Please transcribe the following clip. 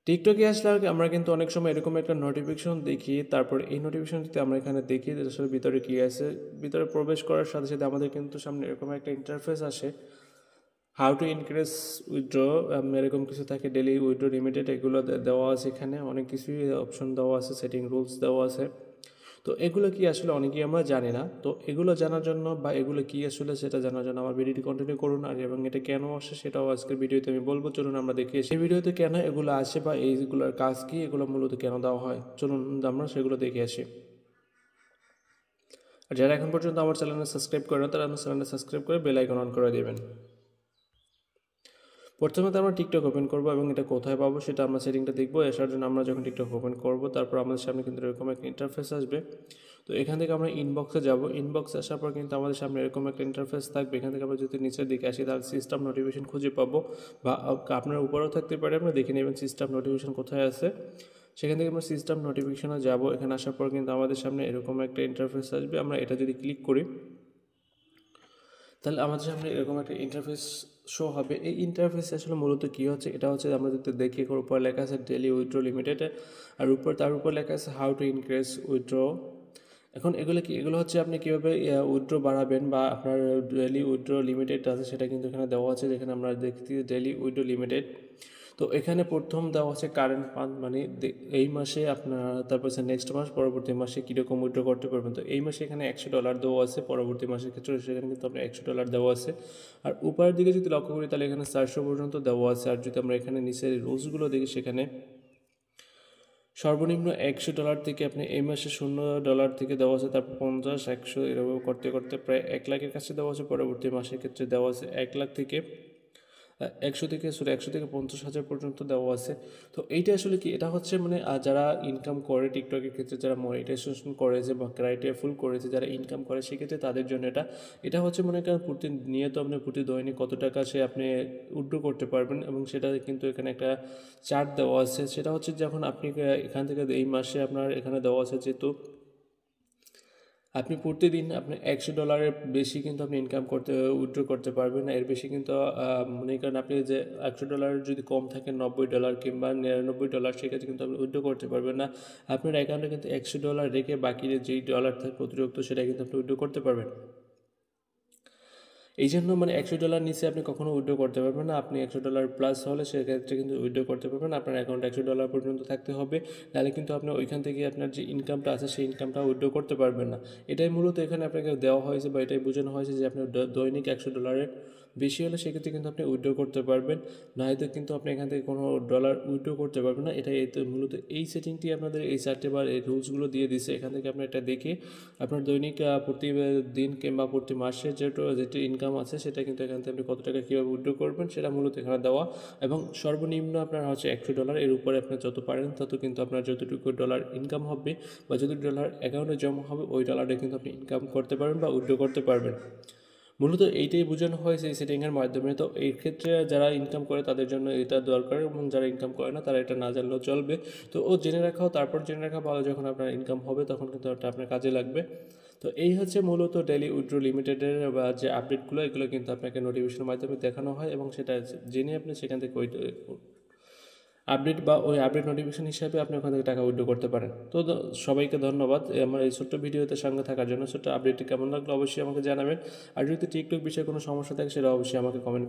টিকটকে আসলে আমরা কিন্তু অনেক সময় এরকম একটা নোটিফিকেশন দেখি, তারপর এই নোটিফিকেশনটিতে আমরা এখানে দেখি যে আসলে ভিতরে কী আছে। ভিতরে প্রবেশ করার সাথে সাথে আমাদের কিন্তু সামনে এরকম একটা ইন্টারফেস আসে, হাউ টু ইনক্রিজ উইথড্র, এরকম কিছু থাকে, ডেলি উইথড্র লিমিটেড, এগুলো দেওয়া আছে। এখানে অনেক কিছুই অপশন দেওয়া আছে, সেটিং রুলস দেওয়া আছে। তো এগুলো কি আসলে অনেকেই আমরা জানি না। তো এগুলো জানার জন্য বা এগুলো কি আসলে সেটা জানার জন্য আমার ভিডিওটি কন্টিনিউ করুন। আর এবং এটা কেন আসে সেটাও আজকের ভিডিওতে আমি বলবো। চলুন আমরা দেখি এই ভিডিওতে কেন এগুলো আসে বা এইগুলোর কাজ কি, এগুলো মূলত কেন দেওয়া হয়, চলুন আমরা সেগুলো দেখে আসি। আর যারা এখন পর্যন্ত আমার চ্যানেলে সাবস্ক্রাইব করে না, তারা আমার চ্যানেলটা সাবস্ক্রাইব করে বেল আইকন অন করে দেবেন। প্রথমে তো আমরা টিকটক ওপেন করবো এবং এটা কোথায় পাবো সেটা আমরা সেটিংটা দেখবো। আসার জন্য আমরা যখন টিকটক ওপেন করবো, তারপর আমাদের সামনে কিন্তু এরকম একটা ইন্টারফেস আসবে। তো এখান থেকে আমরা ইনবক্সে যাব। ইনবক্সে আসার পর কিন্তু আমাদের সামনে এরকম একটা ইন্টারফেস থাকবে। এখান থেকে আমরা যদি নিচের দিকে আসি তাহলে সিস্টেম নোটিফিকেশন খুঁজে পাবো, বা আপনার উপরেও থাকতে পারে, আমরা দেখে নেবেন সিস্টেম নোটিফিকেশন কোথায় আছে। সেখান থেকে আমরা সিস্টেম নোটিফিকেশনে যাব। এখানে আসার পর কিন্তু আমাদের সামনে এরকম একটা ইন্টারফেস আসবে। আমরা এটা যদি ক্লিক করি তাহলে আমাদের সামনে এরকম একটা ইন্টারফেস শো হবে। এই ইন্টারফেস আসলে মূলত কী হচ্ছে, এটা হচ্ছে আমরা যদি দেখি উপর লেখা আছে ডেলি উইথড্র লিমিটেড, আর তার উপর লেখা আছে হাউ টু ইনক্রিজ উইথড্র। এখন এগুলো কি, এগুলো হচ্ছে আপনি কীভাবে উইথড্র বাড়াবেন বা আপনার ডেলি উইথড্র লিমিটেড আছে সেটা কিন্তু এখানে দেওয়া আছে। যেখানে আমরা দেখছি ডেলি উইথড্র লিমিটেড। তো এখানে প্রথম দেওয়া আছে কারেন্ট ফান্ড, মানে এই মাসে আপনার, তারপর নেক্সট মাস, পরবর্তী মাসে কীরকম উইথড্র করতে পারবেন। তো এই মাসে এখানে $100 দেওয়া আছে, পরবর্তী মাসের ক্ষেত্রে সেখানে কিন্তু আপনার $100 দেওয়া আছে। আর উপরের দিকে যদি লক্ষ্য করি তাহলে এখানে 400 পর্যন্ত দেওয়া আছে। আর যদি আমরা এখানে নিচের রুলসগুলো দেখি, সেখানে সর্বনিম্ন $100 থেকে আপনি এই মাসে $0 থেকে দেওয়া আছে, তারপর 50, 100 এরকম করতে করতে প্রায় 1 লাখের কাছে দেওয়া আছে। পরবর্তী মাসের ক্ষেত্রে দেওয়া আছে 1 লাখ থেকে 100 থেকে 50,000 পর্যন্ত দেওয়া আছে। তো এইটা আসলে কি, এটা হচ্ছে মানে যারা ইনকাম করে টিকটকের ক্ষেত্রে, যারা মনিটাইজেশন করেছে বা ক্রাইটেরিয়া ফুল করেছে, যারা ইনকাম করে সেক্ষেত্রে তাদের জন্য এটা হচ্ছে মনে করেন প্রতিনিয়ত আপনি প্রতি দৈনিক কত টাকা সে আপনি উইথড্র করতে পারবেন। এবং সেটা কিন্তু এখানে একটা চার্ট দেওয়া আছে। সেটা হচ্ছে যখন আপনি এখান থেকে এই মাসে আপনার এখানে দেওয়া আছে, যেহেতু আপনি প্রতিদিন আপনি $100 বেশি কিন্তু আপনি ইনকাম করতে উইথড্র করতে পারবেন না। এর বেশি কিন্তু মনে করেন আপনি যে $100 যদি কম থাকে $90 কিংবা $99, সেক্ষেত্রে কিন্তু আপনি উইথড্র করতে পারবেন না। আপনার অ্যাকাউন্টে কিন্তু $100 রেখে বাকি যেই ডলার থাকে অতিরিক্ত, সেটা কিন্তু আপনি উইথড্র করতে পারবেন। এই জন্য মানে $100 নিচে আপনি কখনো উইথড্র করতে পারবেন না। আপনি $100 প্লাস হলে সেক্ষেত্রে কিন্তু উইথড্র করতে পারবেন। আপনার অ্যাকাউন্টে $100 পর্যন্ত থাকতে হবে, নাহলে কিন্তু আপনি ওইখান থেকে আপনার যে ইনকামটা আছে সেই ইনকামটা উইথড্র করতে পারবেন না। এটাই মূলত এখানে আপনাকে দেওয়া হয়েছে বা এটাই বোঝানো হয়েছে যে আপনার দৈনিক $100 বেশি হলে সেক্ষেত্রে কিন্তু আপনি উইথড্র করতে পারবেন, নয়তো কিন্তু আপনি এখান থেকে কোনো ডলার উইথড্র করতে পারবেন না। এটাই মূলত এই সেটিংটি আপনাদের এই চারটে বার এই রুলসগুলো দিয়ে দিচ্ছে। এখান থেকে আপনি এটা দেখে আপনার দৈনিক প্রতিদিন কিংবা প্রতি মাসে যেটি ইনকাম আছে সেটা কিন্তু এখান থেকে আপনি কত টাকা কীভাবে উইথড্র করবেন সেটা মূলত এখানে দেওয়া। এবং সর্বনিম্ন আপনার হচ্ছে $100, এর উপরে আপনার যত পারেন তত কিন্তু আপনার যতটুকু ডলার ইনকাম হবে বা যত ডলার অ্যাকাউন্টে জমা হবে ওই ডলারটা কিন্তু আপনি ইনকাম করতে পারবেন বা উইথড্র করতে পারবেন। মূলত এইটাই বোঝানো হয়েছে এই সেটিংয়ের মাধ্যমে। তো এই ক্ষেত্রে যারা ইনকাম করে তাদের জন্য এটা দরকার, এবং যারা ইনকাম করে না তারা এটা না জানলেও চলবে। তো জেনে রাখাও, তারপর জেনে রাখা ভালো, যখন আপনার ইনকাম হবে তখন কিন্তু এটা আপনার কাজে লাগবে। তো এই হচ্ছে মূলত ডেলি উইথড্র লিমিটেডের বা যে আপডেটগুলো, এগুলো কিন্তু আপনাকে নোটিফিকেশনের মাধ্যমে দেখানো হয়, এবং সেটা জেনে আপনি সেখান থেকে ওই আপডেট বা ওই আপডেট নোটিফিকেশন হিসাবে আপনি ওখান থেকে টাকা উইথড্র করতে পারেন। তো সবাইকে ধন্যবাদ আমার এই ছোট্ট ভিডিওতে সঙ্গে থাকার জন্য। ছোট্ট আপডেটটি কেমন লাগলো অবশ্যই আমাকে জানাবেন। আর যদি টিকটক বিষয়ে কোনো সমস্যা থাকে সেটা অবশ্যই আমাকে কমেন্ট